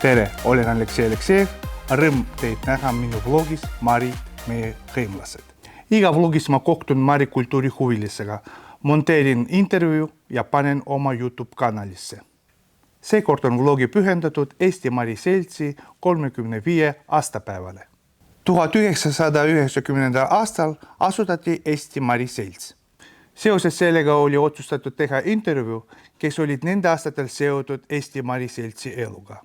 Tere, olen Aleksei Aleksejev. Rõõm teid näha minu vlogis Marid, meie hõimlased. Iga vlogis ma kohtun Mari kultuurihuvilisega, monteerin intervjuu ja panen oma YouTube kanalisse. Seekord on vlogi pühendatud Eesti Mari Seltsi 35 aastapäevale. 1990. aastal asutati Eesti Mari Selts. Seoses sellega oli otsustatud teha intervjuu, kes olid nende aastatel seotud Eesti Mari Seltsi eluga.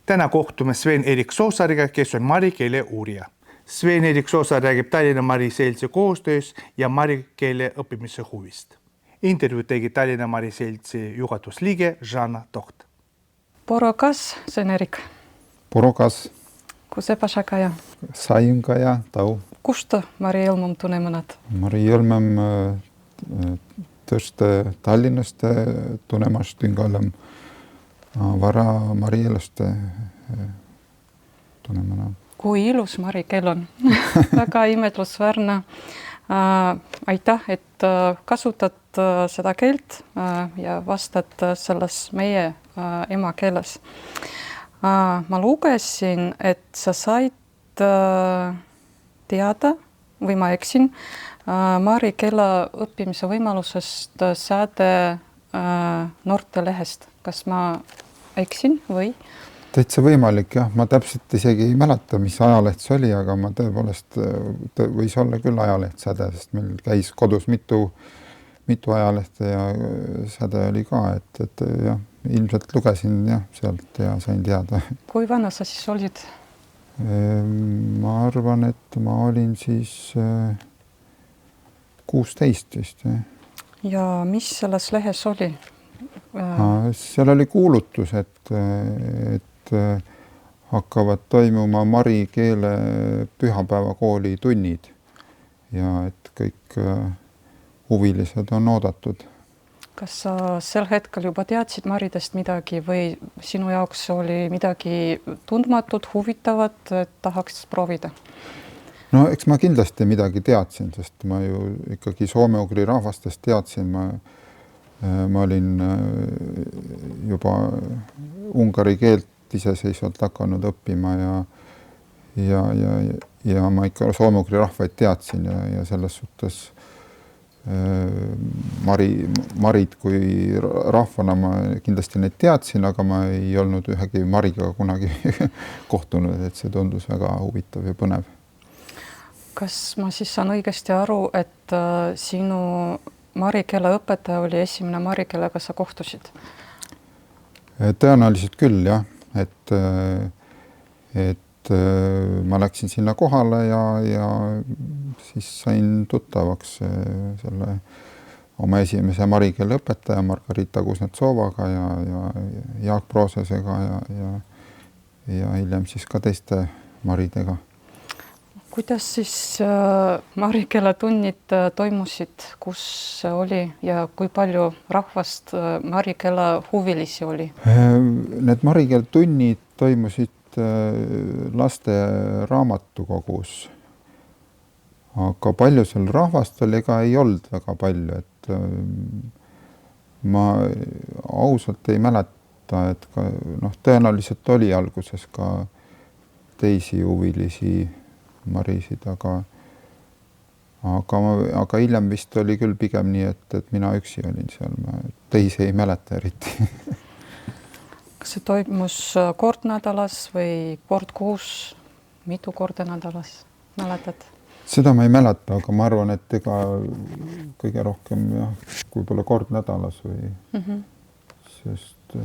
Täna kohtume Sven-Erik Soosaariga, kes on mari keele uurija. Sven-Erik Soosaar räägib Tallinna Mari Seltsi koostöös ja mari keele õppimise huvist. Intervjuu tegi Tallinna Mari Seltsi juhatusliige Žana Toht. Porokas, Sven-Erik. Porokas. Kusepasakaja. Sajunkaja, tau. Kusta Mari Jelmom tunnemanat? Mari Jelmom tõste Tallinnast tunnemast tingallem vara Marielaste tunnemana. Kui ilus Mari keel on. Väga imetlusväärne. Aitäh, et kasutad seda keelt ja vastad selles meie emakeeles. Ma lugesin, et sa said teada, või ma eksin, Mari keele õppimise võimalusest saade Noortelehest. Kas ma eksin või? Täitsa võimalik, jah. Ma täpselt isegi ei mäleta, mis ajaleht see oli, aga ma tõepoolest võis olla küll ajaleht säde, sest meil käis kodus mitu ajalehte ja säde oli ka, et jah, ilmselt lugesin jah, sealt ja sain teada. Kui vana sa siis olid? Ma arvan, et ma olin siis 16 vist. Ja mis selles lehes oli? Seal oli kuulutus, et hakkavad toimuma mari keele pühapäevakooli tunnid ja et kõik huvilised on oodatud. Kas sa sel hetkel juba teadsid maridest midagi või sinu jaoks oli midagi tundmatut, huvitavat, et tahaks proovida? No eks ma kindlasti midagi teadsin, sest ma ju ikkagi soome-ugri rahvastest teadsin. Ma olin juba ungari keelt iseseisvalt hakanud õppima ja ma ikka soome-ugri rahvaid teadsin ja selles suhtes marid kui rahvana ma kindlasti neid teadsin, aga ma ei olnud ühegi mariga kunagi kohtunud, et see tundus väga huvitav ja põnev. Kas ma siis saan õigesti aru, et sinu marikeele õpetaja oli esimene marikeelega sa kohtusid? Tõenäoliselt küll, jah. Et ma läksin sinna kohale ja siis sain tuttavaks selle oma esimese marikeele õpetaja Margarita Kuznetsovaga ja Jaak Proosesega ja hiljem siis ka teiste maridega. Kuidas siis marikeele tunnid toimusid, kus see oli ja kui palju rahvast marikeele huvilisi oli? Need marikeele tunnid toimusid laste raamatukogus. Aga palju seal rahvast oli, ega ei olnud väga palju. Et ma ausalt ei mäleta, et ka, tõenäoliselt oli alguses ka teisi huvilisi marisid, aga hiljem vist oli küll pigem nii, et mina üksi olin seal. Ma teisi ei mäleta eriti. Kas see toimus kord nädalas või kord kuus, mitu korda nädalas? Mäletad? Seda ma ei mäleta, aga ma arvan, et ega kõige rohkem kui pole kord nädalas või sest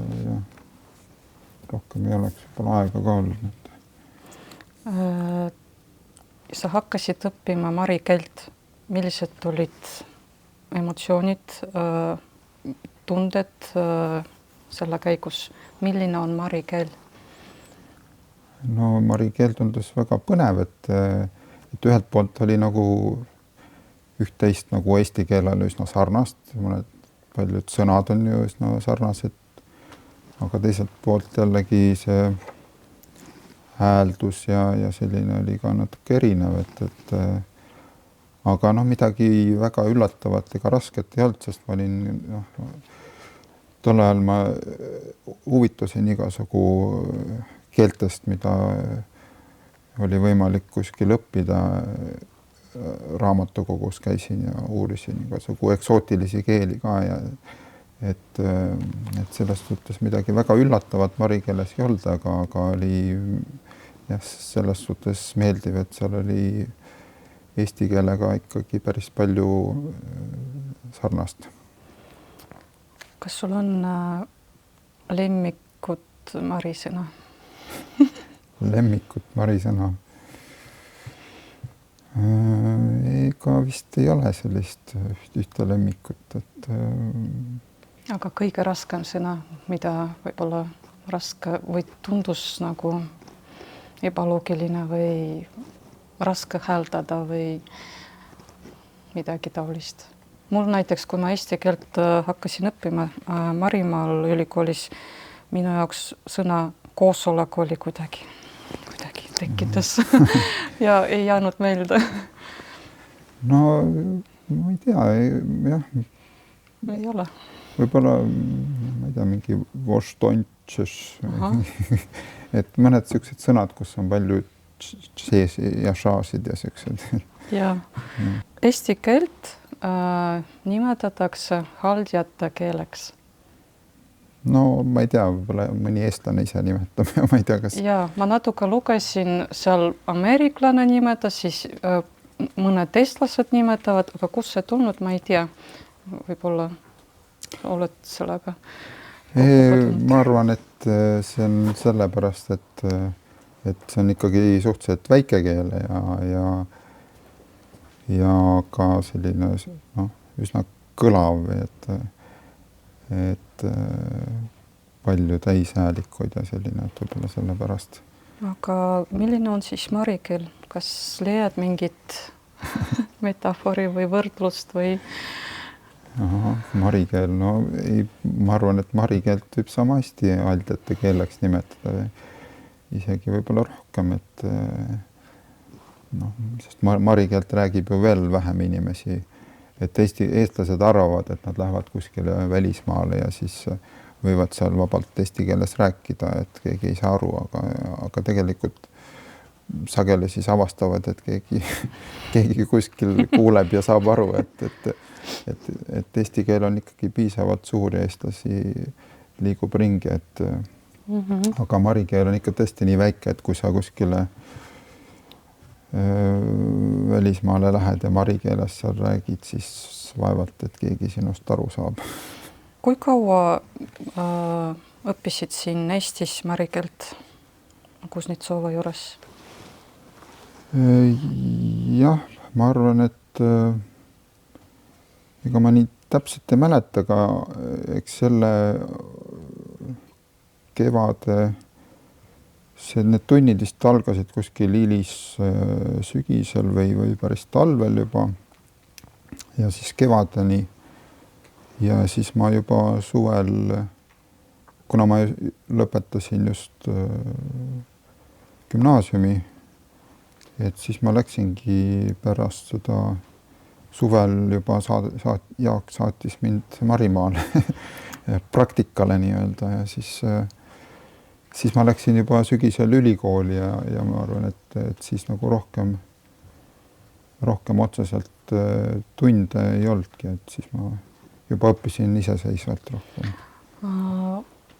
rohkem ei oleks pole aega ka olnud. Sa hakkasid õppima mari keelt. Millised olid emotsioonid, tunded selle käigus? Milline on mari keel? No mari keel tundus väga põnev, et ühelt poolt oli nagu üht-teist nagu eesti keelele üsna sarnast. Paljud sõnad on ju üsna sarnased, aga teiselt poolt jällegi see hääldus ja selline oli ka natuke erinev, aga midagi väga üllatavat ega rasket ei olnud, sest ma olin tol ajal ma huvitasin igasugu keeltest, mida oli võimalik kuskil õppida. Raamatukogus käisin ja uurisin igasugu eksootilisi keeli ka ja et selles suhtes midagi väga üllatavat mari keeles ei olnud, aga oli jah, selles suhtes meeldiv, et seal oli eesti keelega ikkagi päris palju sarnast. Kas sul on lemmikut marisõna? Lemmikut marisõna? Ega vist ei ole sellist ühte lemmikut, et aga kõige raskem sõna, mida võib-olla raske või tundus nagu ebaloogiline või raske hääldada või midagi taolist. Mul näiteks, kui ma eesti keelt hakkasin õppima Marimaal ülikoolis, minu jaoks sõna koosolek oli kuidagi tekitas ja ei jäänud meelde. No ma ei tea, jah. Ei ole. Võib-olla, ma ei tea, mingi voštontšeš, et mõned sellised sõnad, kus on palju sees ja šaasid ja sellised. Ja. Eesti keelt nimetatakse haldjate keeleks. No ma ei tea, võib-olla mõni eestlane ise nimetab ja ma ei tea, kas... Ja, ma natuke lugesin, seal ameeriklane nimetas, siis mõned eestlased nimetavad, aga kus see tulnud, ma ei tea. Võib-olla oled sellega? Ma arvan, et see on sellepärast, et see on ikkagi suhteliselt väike keel ja ka selline üsna kõlav, et palju täishäälikuid ja selline, et võib-olla sellepärast. Aga milline on siis marikeel? Kas leiad mingit metafori või võrdlust või? Marikeel, no ei, ma arvan, et marikeelt võib sama hästi haldjate keeleks nimetada. Isegi võib-olla rohkem, et sest marikeelt räägib ju veel vähem inimesi. Et eestlased arvavad, et nad lähevad kuskile välismaale ja siis võivad seal vabalt eesti keeles rääkida, et keegi ei saa aru, aga tegelikult sageli siis avastavad, et keegi kuskil kuuleb ja saab aru, et eesti keel on ikkagi piisavalt suur ja eestlasi liigub ringi, aga marikeel on ikka tõesti nii väike, et kui sa kuskile välismaale lähed ja marikeeles seal räägid, siis vaevalt, et keegi sinust aru saab. Kui kaua õppisid siin Eestis marikeelt Kuznetsova juures? Jah, ma arvan, et ega ma nii täpselt ei mäleta, aga eks selle kevade need tunnid vist algasid kuskil hilis sügisel või päris talvel juba ja siis kevadeni ja siis ma juba suvel, kuna ma lõpetasin just gümnaasiumi, et siis ma läksingi pärast seda suvel juba Jaak saatis mind Marimaale praktikale nii-öelda ja siis ma läksin juba sügisel ülikooli ja ma arvan, et siis nagu rohkem otseselt tunde ei olnudki, et siis ma juba õppisin iseseisvalt rohkem.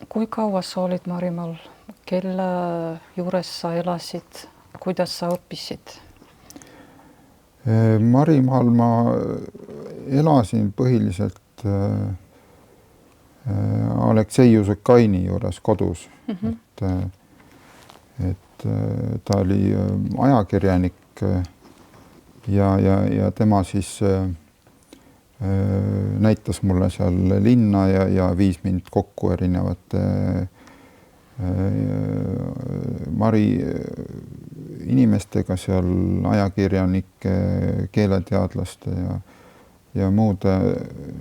Kui kaua sa olid Marimaal? Kelle juures sa elasid? Kuidas sa õppisid? Marimaal ma elasin põhiliselt Aleksei Jusukaini juures kodus, et ta oli ajakirjanik ja tema siis näitas mulle seal linna ja viis mind kokku erinevate Mari inimestega seal, ajakirjanike, keeleteadlaste ja muude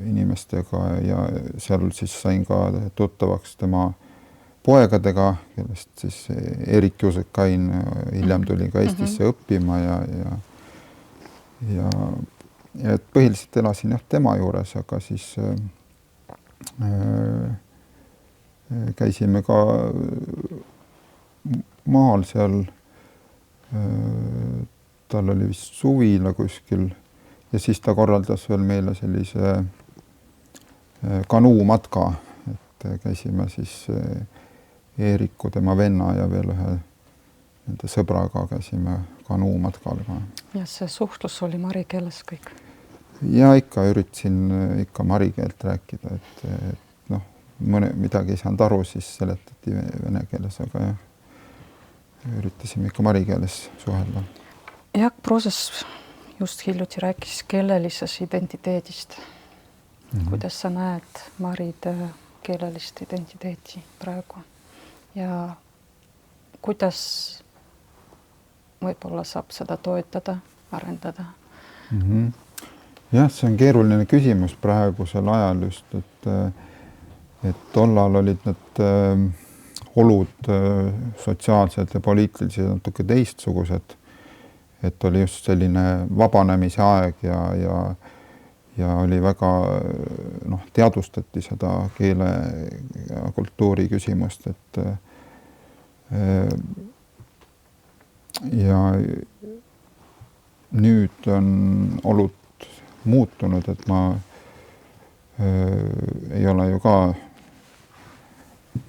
inimestega ja seal siis sain ka tuttavaks tema poegadega, kellest siis Erik Jusukain hiljem tuli ka Eestisse õppima ja et põhiliselt elasin tema juures, aga siis käisime ka maal seal, tal oli vist suvila kuskil ja siis ta korraldas veel meile sellise kanuumatka, et käisime siis Eeriku, tema venna ja veel ühe nende sõbraga käisime kanuumatkal. Ja see suhtlus oli mari keeles kõik? Ja ikka üritasin ikka mari keelt rääkida, et noh, midagi ei saanud aru, siis seletati vene keeles, aga jah, üritasime ikka mari keeles suhelda. Jaak Prooses just hiljuti rääkis keelelisest identiteedist. Kuidas sa näed maride keelelist identiteeti praegu ja kuidas võib-olla saab seda toetada, arendada? Jah, see on keeruline küsimus praegusel ajal just, et tollal olid need olud sotsiaalsed ja poliitilised natuke teistsugused, et oli just selline vabanemise aeg ja oli väga, teadvustati seda keele ja kultuuri küsimust, et ja nüüd on olud muutunud, et ma ei ole ju ka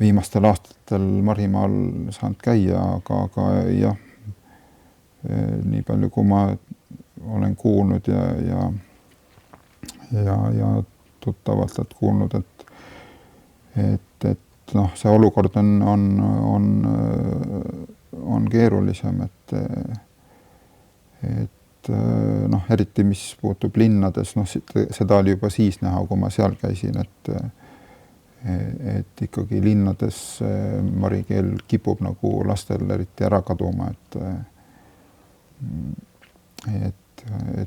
viimastel aastatel Marimaal saanud käia, aga jah, nii palju kui ma olen kuulnud ja tuttavatelt kuulnud, et see olukord on keerulisem, et eriti mis puutub linnades, seda oli juba siis näha, kui ma seal käisin, et ikkagi linnades mari keel kipub nagu lastel eriti ära kaduma, et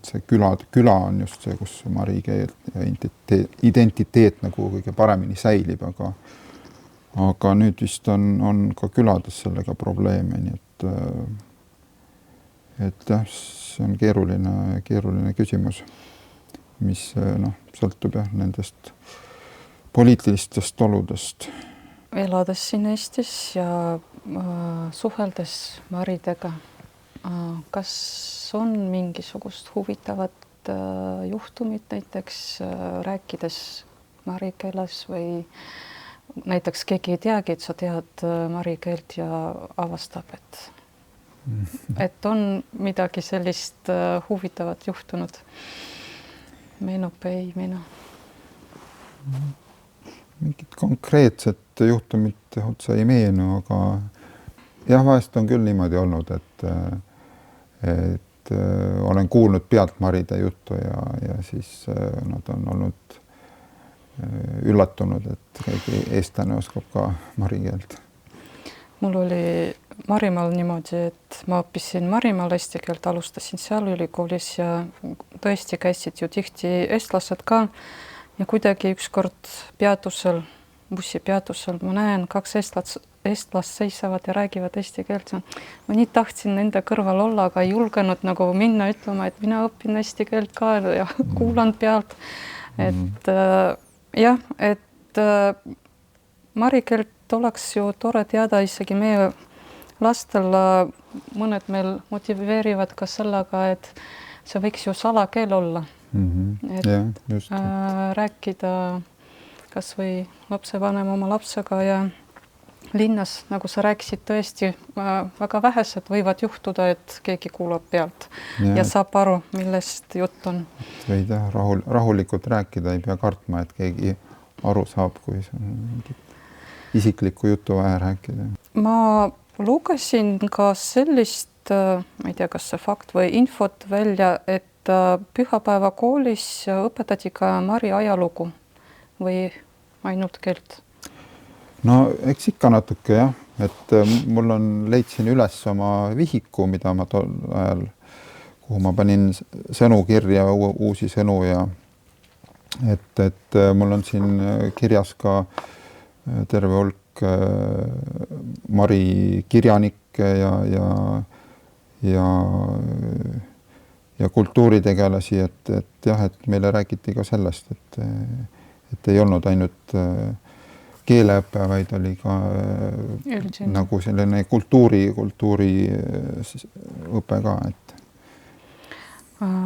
see küla on just see, kus mari keel ja identiteet nagu kõige paremini säilib, aga nüüd vist on ka külades sellega probleeme, nii et jah, see on keeruline küsimus, mis sõltub jah nendest poliitilistest oludest. Elades siin Eestis ja suheldes maridega, kas on mingisugust huvitavat juhtumit näiteks rääkides mari keeles või näiteks keegi ei teagi, et sa tead mari keelt ja avastab, et on midagi sellist huvitavat juhtunud? Meenub, ei meenu? Mingit konkreetset juhtumit otse ei meenu, aga jah, vahest on küll niimoodi olnud, et olen kuulnud pealt maride juttu ja siis nad on olnud üllatunud, et keegi eestlane oskab ka mari keelt. Mul oli Marimaal niimoodi, et ma õppisin Marimaal eesti keelt, alustasin seal ülikoolis ja tõesti käisid ju tihti eestlased ka ja kuidagi ükskord bussipeatusel ma näen 2 eestlast seisavad ja räägivad eesti keelt. Ma nii tahtsin nende kõrval olla, aga ei julgenud nagu minna ütlema, et mina õpin eesti keelt ka ja kuulan pealt. Et jah, et mari keelt oleks ju tore teada, isegi meie lastel mõned meil motiveerivad ka sellega, et see võiks ju salakeel olla. Et rääkida kas või lapsevanem oma lapsega ja linnas, nagu sa rääkisid, tõesti väga vähesed võivad juhtuda, et keegi kuulab pealt ja saab aru, millest jutt on. Võid rahulikult rääkida, ei pea kartma, et keegi aru saab, kui see on isiklikku juttu vaja rääkida. Ma lugesin ka sellist, ma ei tea, kas see fakt või infot välja, et pühapäeva koolis õpetati ka mari ajalugu või ainult keelt? No eks ikka natuke jah, et mul leidsin üles oma vihiku, mida ma tol ajal, kuhu ma panin sõnu kirja, uusi sõnu ja et mul on siin kirjas ka terve hulk mari kirjanikke ja kultuuritegelasi, et jah, et meile räägiti ka sellest, et ei olnud ainult keeleõpe, vaid oli ka Üldine. nagu selline kultuuri õpe ka, et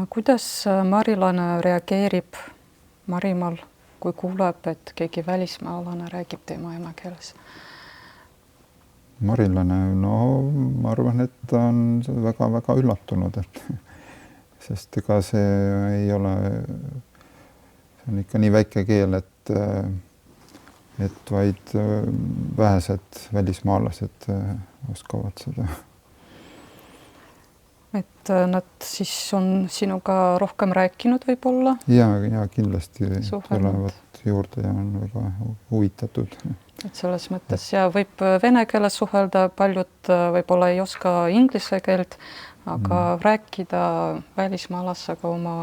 Kuidas marilane reageerib Marimaal, kui kuuleb, et keegi välismaalane räägib tema emakeeles? marilane, no ma arvan, et ta on väga-väga üllatunud, et sest ega see ei ole, see on ikka nii väike keel, et vaid vähesed välismaalased oskavad seda. Et nad siis on sinuga rohkem rääkinud võib-olla? Ja kindlasti Suhelnud. tulevad juurde ja on väga huvitatud. Et selles mõttes ja võib vene keeles suhelda, paljud võib-olla ei oska inglise keelt, aga rääkida välismaalasega oma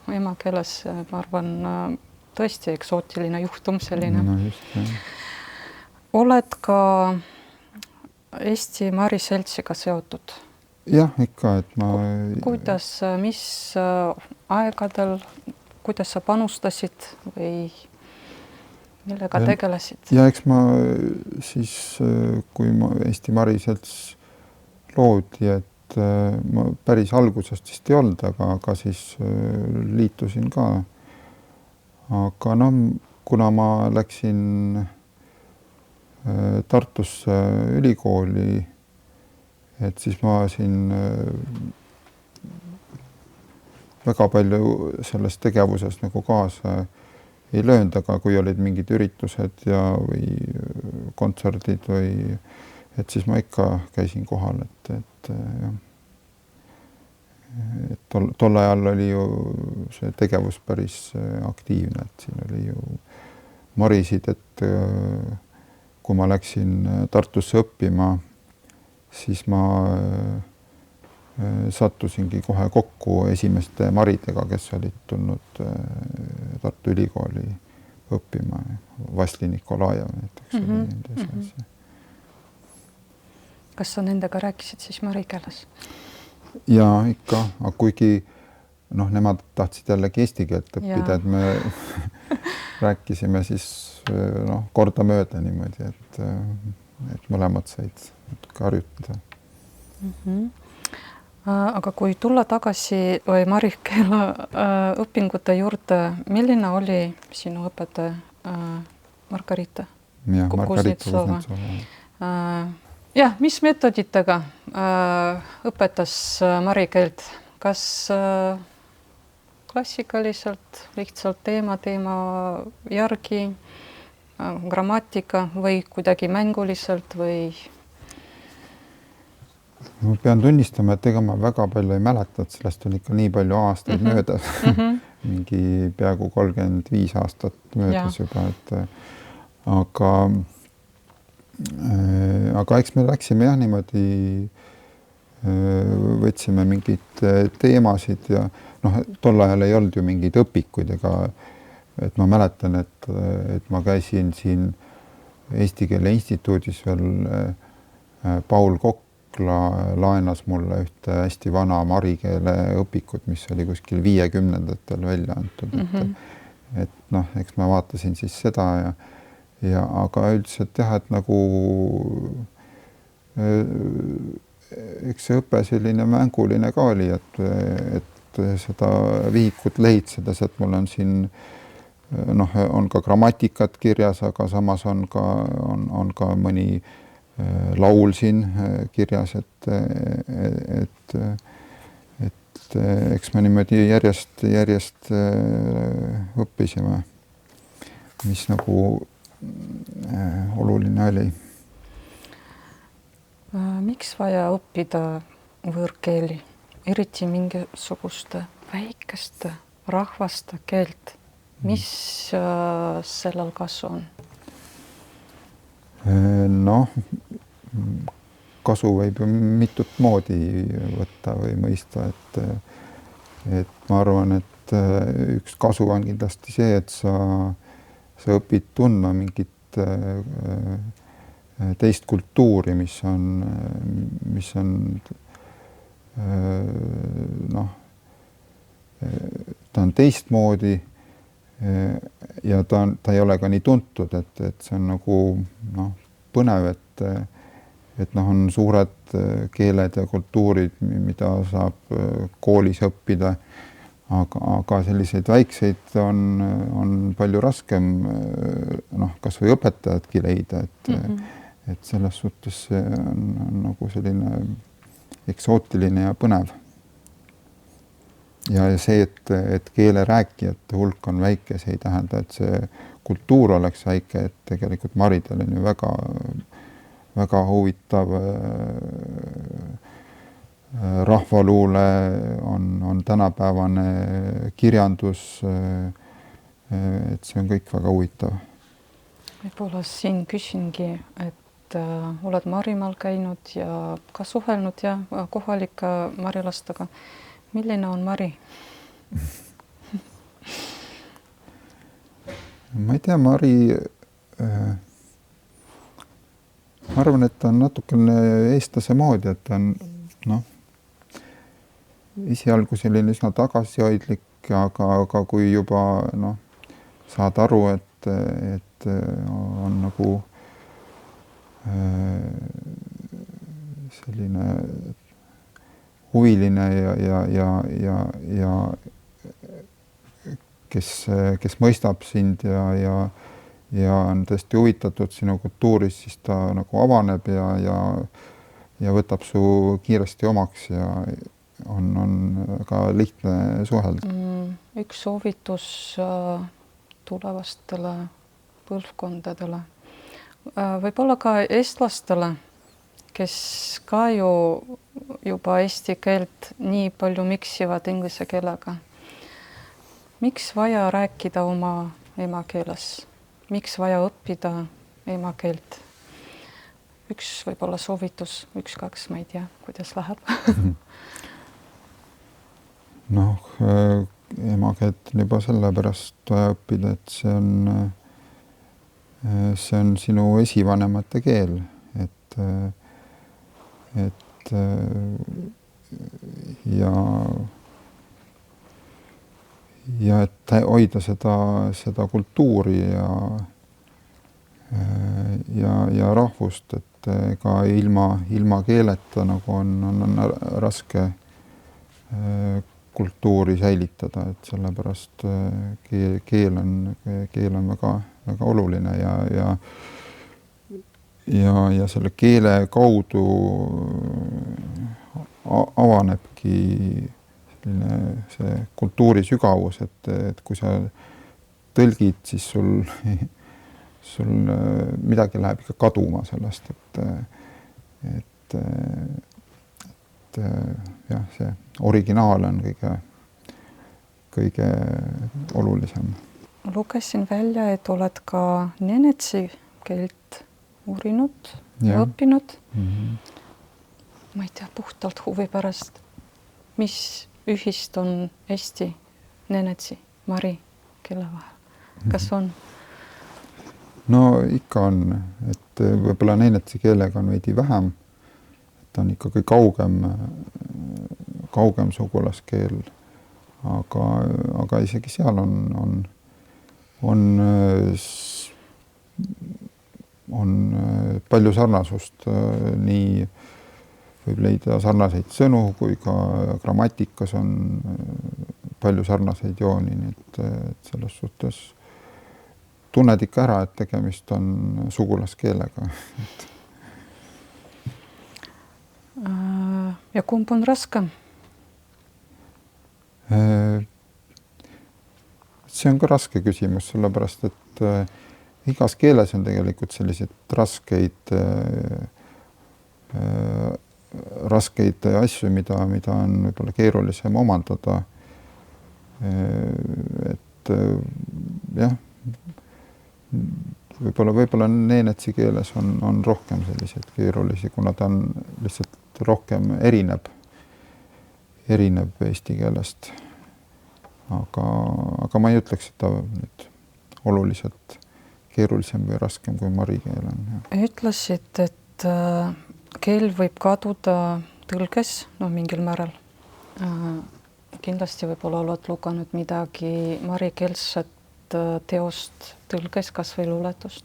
emakeeles, ma arvan, tõesti eksootiline juhtum selline. No just, jah. Oled ka Eesti Mari Seltsiga seotud? Jah, ikka, et ma... Kuidas, mis aegadel, kuidas sa panustasid või millega tegelesid? Ja eks ma siis, kui ma Eesti Mari Selts loodi, et ma päris algusest vist ei olnud, aga siis liitusin ka. Aga no, kuna ma läksin Tartusse ülikooli, et siis ma siin väga palju selles tegevuses nagu kaasa ei löönud, aga kui olid mingid üritused ja või kontserdid või, et siis ma ikka käisin kohal, et jah. Et tol ajal oli ju see tegevus päris aktiivne, et siin oli ju marisid, et kui ma läksin Tartusse õppima, siis ma sattusingi kohe kokku esimeste maridega, kes olid tulnud Tartu Ülikooli õppima. Vasli Nikolajev näiteks. Kas sa nendega rääkisid siis mari keeles? Ja ikka, aga kuigi nemad tahtsid jällegi eesti keelt õppida, et me rääkisime siis korda mööda niimoodi, et mõlemad said harjutada. Aga kui tulla tagasi või mari keele õpingute juurde, milline oli sinu õpetaja Margarita? Jah, Margarita Kuznetsova. Jah, mis metoditega õpetas mari keelt? Kas klassikaliselt, lihtsalt teema järgi, grammatika või kuidagi mänguliselt või? Ma pean tunnistama, et ega ma väga palju ei mäleta, et sellest on ikka nii palju aastaid möödas. Mingi peaaegu 35 aastat möödas juba, aga eks me läksime jah niimoodi, võtsime mingid teemasid ja tol ajal ei olnud ju mingeid õpikuid, et ma mäletan, et ma käisin siin Eesti Keele Instituudis veel Paul Kokla laenas mulle ühte hästi vana marikeele õpikut, mis oli kuskil 50-ndatel välja antud. Et eks ma vaatasin siis seda ja aga üldiselt jah, et nagu eks see õpe selline mänguline ka oli, et seda vihikut lehitsedes, et mul on siin on ka grammatikat kirjas, aga samas on ka mõni laul siin kirjas, et eks me niimoodi järjest õppisime, mis nagu oluline oli. Miks vaja õppida võõrkeeli, eriti mingisuguste väikeste rahvaste keelt? Mis sellel kasu on? Kasu võib ju mitut moodi võtta või mõista, et ma arvan, et üks kasu on kindlasti see, et sa õpid tundma mingit teist kultuuri, mis on ta on teistmoodi ja ta ei ole ka nii tuntud, et see on nagu põnev, et on suured keeled ja kultuurid, mida saab koolis õppida, aga selliseid väikseid on palju raskem kas või õpetajatki leida, et selles suhtes see on nagu selline eksootiline ja põnev. Ja see, et keele rääkijate hulk on väike, see ei tähenda, et see kultuur oleks väike, et tegelikult maridel on ju väga huvitav rahvaluule, on tänapäevane kirjandus, et see on kõik väga huvitav. Võib-olla siin küsingi, et oled Marimaal käinud ja ka suhelnud ja kohalike marilastega. Milline on Mari? Ma ei tea, Mari, ma arvan, et ta on natukene eestlase moodi, et ta on esialgu selline üsna tagasihoidlik, aga kui juba saad aru, et on nagu selline huviline ja kes mõistab sind ja on tõesti huvitatud sinu kultuuris, siis ta nagu avaneb ja võtab su kiiresti omaks ja on väga lihtne suhelda. Üks soovitus tulevastele põlvkondadele, võib-olla ka eestlastele, kes ka ju juba eesti keelt nii palju miksivad inglise keelega. Miks vaja rääkida oma emakeeles? Miks vaja õppida emakeelt? Üks võib-olla soovitus, 1-2, ma ei tea, kuidas läheb. Emakeelt on juba sellepärast vaja õppida, et see on sinu esivanemate keel, et et hoida seda kultuuri ja rahvust, et ka ilma keeleta nagu on raske kultuuri säilitada, et sellepärast keel on väga, väga oluline ja selle keele kaudu avanebki see kultuuri sügavus, et kui sa tõlgid, siis sul midagi läheb ikka kaduma sellest, et jah, see originaal on kõige olulisem. Lugesin välja, et oled ka nenetsi keelt uurinud ja õppinud. Ma ei tea, puhtalt huvi pärast, mis ühist on eesti, nenetsi, mari keele vahel? Kas on? No ikka on, et võib-olla nenetsi keelega on veidi vähem. Ta on ikkagi kaugem sugulaskeel, aga isegi seal on palju sarnasust, nii võib leida sarnaseid sõnu kui ka grammatikas on palju sarnaseid jooni, nii et selles suhtes tunned ikka ära, et tegemist on sugulaskeelega. Ja kumb on raskem? See on ka raske küsimus, sellepärast, et igas keeles on tegelikult selliseid raskeid asju, mida on võib-olla keerulisem omandada. Et jah, võib-olla nenetsi keeles on rohkem selliseid keerulisi, kuna ta on lihtsalt rohkem erineb eesti keelest. Aga ma ei ütleks, et ta nüüd oluliselt keerulisem või raskem kui mari keel on. Ütlesid, et keel võib kaduda tõlges, mingil määral. Kindlasti võib-olla oled lugenud midagi marikeelset teost tõlges, kas või luuletust,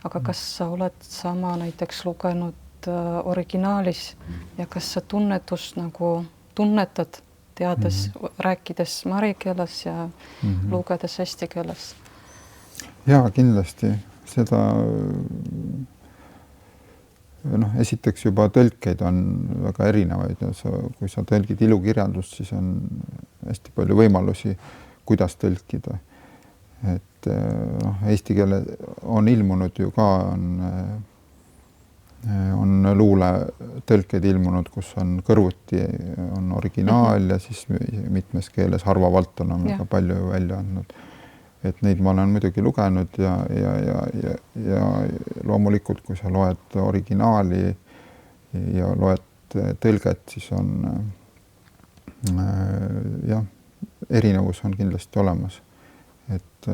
aga kas sa oled sama näiteks lugenud originaalis ja kas sa tunnetad, teades, rääkides mari keeles ja lugedes eesti keeles? Jaa, kindlasti. Seda esiteks juba tõlkeid on väga erinevaid ja kui sa tõlgid ilukirjandust, siis on hästi palju võimalusi, kuidas tõlkida. Et eesti keele on ilmunud ju ka, on luule tõlkeid ilmunud, kus on kõrvuti, on originaal ja siis mitmes keeles. Harva Valton on väga palju välja andnud. Et neid ma olen muidugi lugenud ja loomulikult, kui sa loed originaali ja loed tõlget, siis on erinevus on kindlasti olemas. Et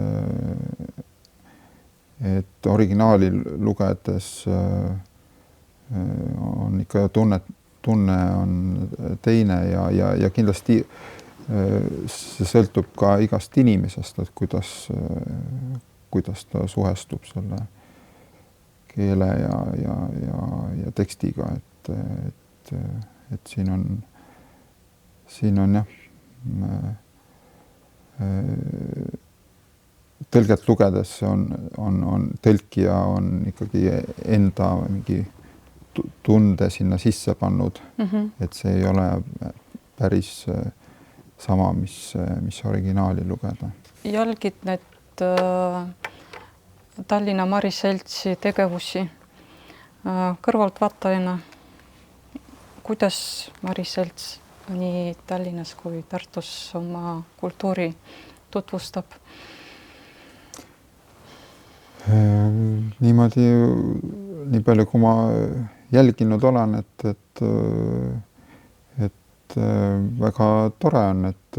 originaali lugedes on ikka tunne on teine ja kindlasti see sõltub ka igast inimesest, et kuidas ta suhestub selle keele ja tekstiga, et siin on jah, tõlget lugedes on tõlkija on ikkagi enda mingi tunde sinna sisse pannud, et see ei ole päris sama, mis originaali lugeda. Jälgid need Tallinna Mari Seltsi tegevusi kõrvaltvaatajana. Kuidas Mari Selts nii Tallinnas kui Tartus oma kultuuri tutvustab? Niimoodi, nii palju kui ma jälginud olen, et väga tore on, et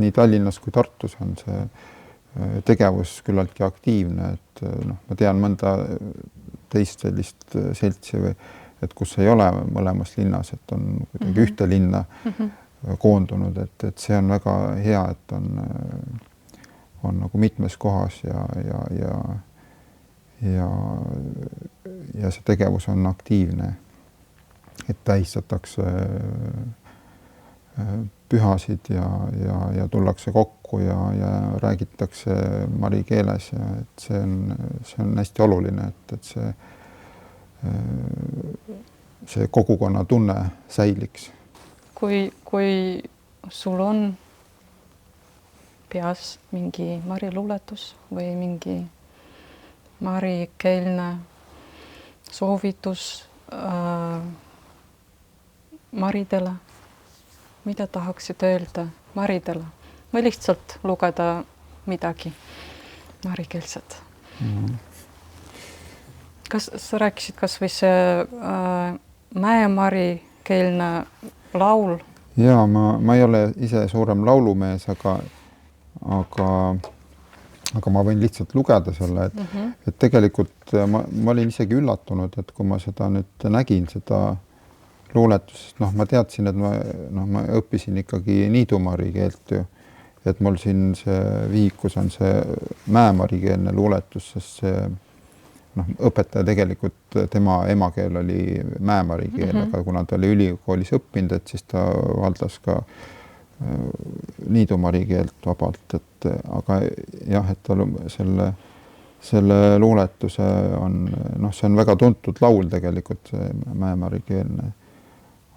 nii Tallinnas kui Tartus on see tegevus küllaltki aktiivne, et ma tean mõnda teist sellist seltsi, et kus ei ole mõlemas linnas, et on kuidagi ühte linna koondunud, et see on väga hea, et on nagu mitmes kohas ja see tegevus on aktiivne, et tähistatakse pühasid ja tullakse kokku ja räägitakse mari keeles ja et see on hästi oluline, et see kogukonna tunne säiliks. Kui sul on peas mingi mari luuletus või mingi marikeelne soovitus maridele, mida tahaksid öelda maridele või lihtsalt lugeda midagi marikeelset? Kas sa rääkisid kas või see Mäemari keelne laul? Jaa, ma ei ole ise suurem laulumees, aga ma võin lihtsalt lugeda selle, et tegelikult ma olin isegi üllatunud, et kui ma seda nüüd nägin, seda luuletusest, ma teadsin, et ma õppisin ikkagi niidumari keelt ju, et mul siin see vihikus on see Mäemari keelne luuletus, sest see õpetaja tegelikult, tema emakeel oli Mäemari keel, aga kuna ta oli ülikoolis õppinud, et siis ta valdas ka niidumari keelt vabalt, aga jah, et selle luuletuse on, see on väga tuntud laul tegelikult, see Mäemari keelne,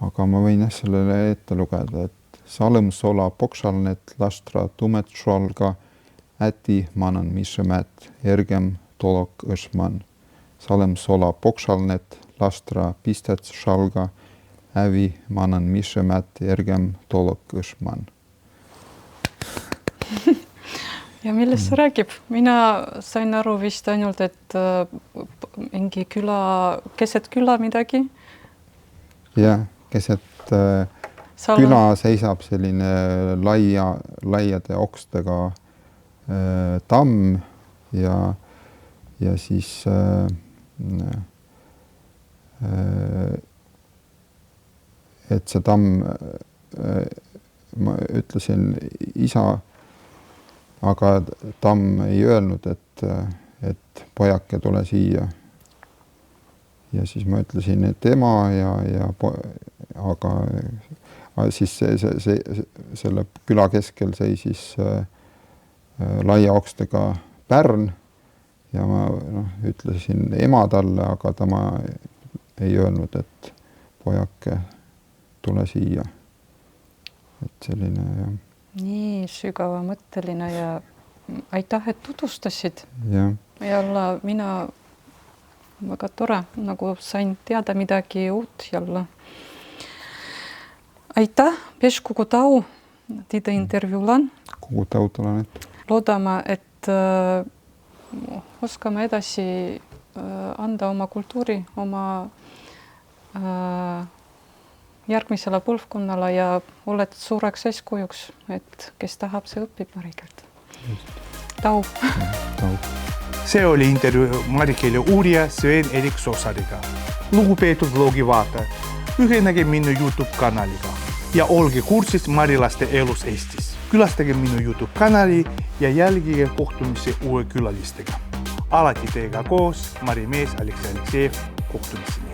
aga ma võin sellele ette lugeda, et salm sola pokšalnet lastra tumet šolga äti manan mišemät ergem tolok õšman. Salm sola pokšalnet lastra pistets šalga ävi manan mišemät ergem tolok õšman. Ja millest see räägib? Mina sain aru vist ainult, et mingi keset küla midagi. Jah, keset küla seisab selline laiade okstega tamm ja siis et see tamm, ma ütlesin, isa aga Tamm ei öelnud, et pojake tule siia. Ja siis ma ütlesin, et ema aga siis selle küla keskel seisis laia okstega pärn ja ma ütlesin ema talle, aga tema ei öelnud, et pojake tule siia. Et selline jah. Nii sügava mõtteline ja aitäh, et tutvustasid. Ja. Jälle mina väga tore, nagu sain teada midagi uut jälle. Aitäh, Peš Kukutau, Tide intervjuulan. Kukutau talanet. Loodame, et oskame edasi anda oma kultuuri, oma järgmisele põlvkonnale ja oled suureks eeskujuks, et kes tahab, see õpib marikeelt. Tau. Tau. See oli intervjuu marikeele uurija Sven-Erik Sosariga. Lugupeetud vlogi vaatajad, ühinege minu YouTube kanaliga ja olge kursis marilaste elus Eestis. Külastage minu YouTube kanali ja jälgige kohtumisi uue külalistega. Alati teiega koos Marimees Aleksei Aleksejev kohtumiseni.